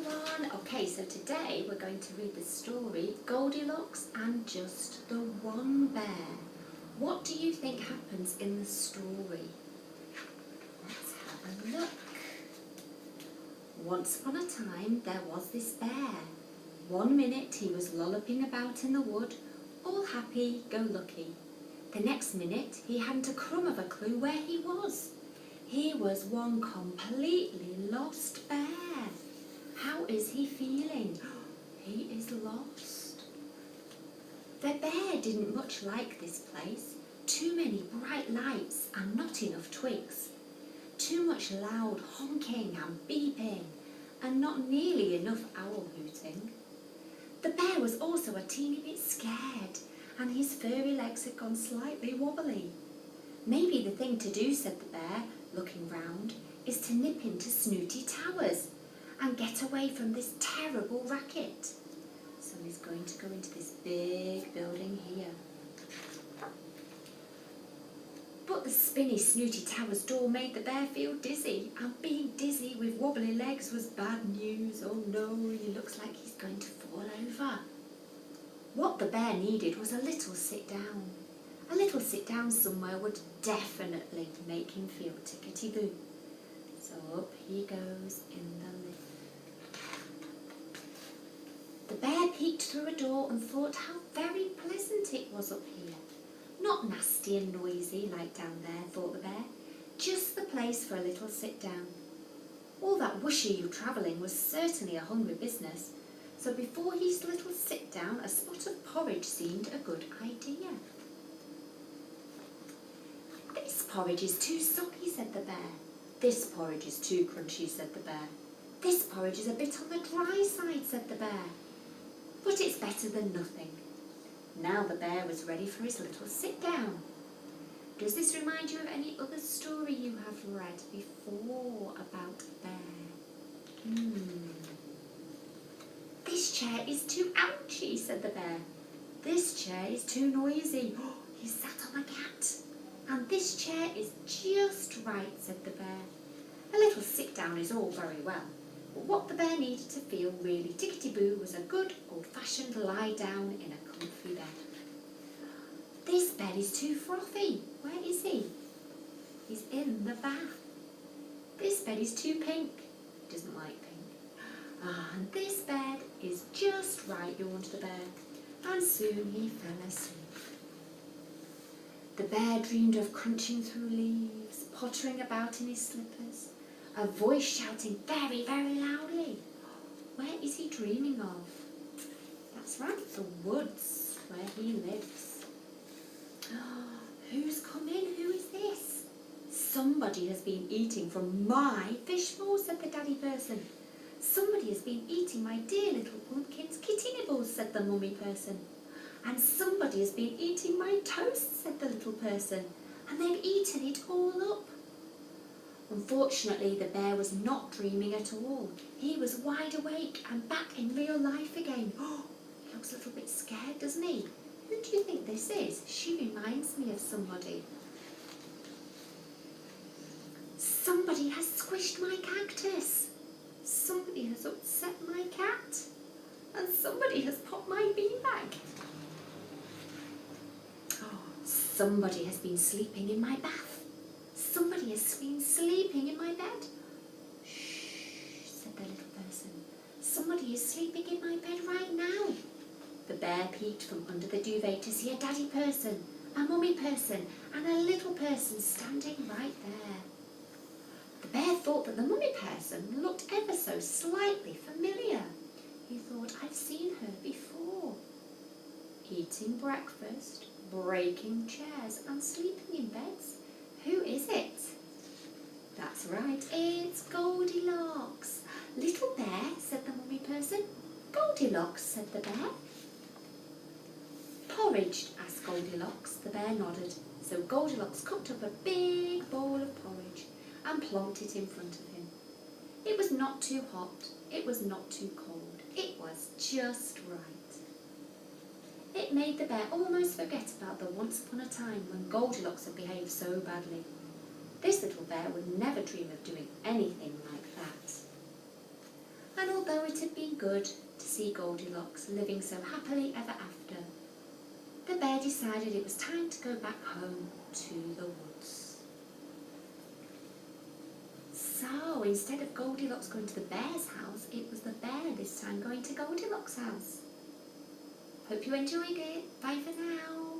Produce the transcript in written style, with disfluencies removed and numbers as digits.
everyone. Okay, so today we're going to read the story Goldilocks and Just the One Bear. What do you think happens in the story? Let's have a look. Once upon a time there was this bear. 1 minute he was lolloping about in the wood, all happy-go-lucky. The next minute he hadn't a crumb of a clue where he was. He was one completely lost bear. How is he feeling? He is lost. The bear didn't much like this place. Too many bright lights and not enough twigs. Too much loud honking and beeping and not nearly enough owl hooting. The bear was also a teeny bit scared and his furry legs had gone slightly wobbly. Maybe the thing to do, said the bear, looking round, is to nip into Snooty Towers and get away from this terrible racket. So he's going to go into this big building here. But the spinny Snooty Towers door made the bear feel dizzy, and being dizzy with wobbly legs was bad news. Oh no, he looks like he's going to fall over. What the bear needed was a little sit down. A little sit down somewhere would definitely make him feel tickety-boo. So up he goes in the lift. The bear peeked through a door and thought how very pleasant it was up here. Not nasty and noisy like down there, thought the bear. Just the place for a little sit down. All that whooshy travelling was certainly a hungry business. So before his little sit down, a spot of porridge seemed a good idea. This porridge is too soppy, said the bear. This porridge is too crunchy, said the bear. This porridge is a bit on the dry side, said the bear. But it's better than nothing. Now the bear was ready for his little sit down. Does this remind you of any other story you have read before about a bear? This chair is too ouchy, said the bear. This chair is too noisy. Oh, he sat on a cat. And this chair is just right, said the bear. A little sit down is all very well, but what the bear needed to feel really tickety-boo was a good old-fashioned lie down in a comfy bed. This bed is too frothy. Where is he? He's in the bath. This bed is too pink. He doesn't like pink. And this bed is just right, yawned the bear, and soon he fell asleep. The bear dreamed of crunching through leaves, pottering about in his slippers, a voice shouting very, very loudly. Where is he dreaming of? That's right, the woods where he lives. Who's come in? Who is this? Somebody has been eating from my fishbowl, said the daddy person. Somebody has been eating my dear little pumpkin's kitty nibbles, said the mummy person. And somebody has been eating my toast, said the little person, and they've eaten it all up. Unfortunately, the bear was not dreaming at all. He was wide awake and back in real life again. Oh, he looks a little bit scared, doesn't he? Who do you think this is? She reminds me of somebody. Somebody has squished my cactus. Somebody has upset my cat. And somebody has popped my beanbag. Somebody has been sleeping in my bath. Somebody has been sleeping in my bed. Shh, said the little person. Somebody is sleeping in my bed right now. The bear peeked from under the duvet to see a daddy person, a mummy person, and a little person standing right there. The bear thought that the mummy person looked ever so slightly familiar. He thought, I've seen her before. Eating breakfast, breaking chairs and sleeping in beds. Who is it? That's right, it's Goldilocks. Little bear, said the mummy person. Goldilocks, said the bear. Porridge, asked Goldilocks. The bear nodded. So Goldilocks cooked up a big bowl of porridge and plonked it in front of him. It was not too hot, it was not too cold. It was just right. It made the bear almost forget about the once upon a time when Goldilocks had behaved so badly. This little bear would never dream of doing anything like that. And although although it had been good to see Goldilocks living so happily ever after, the bear decided it was time to go back home to the woods. So instead of Goldilocks going to the bear's house, it was the bear this time going to Goldilocks' house. Hope you enjoyed it. Bye for now.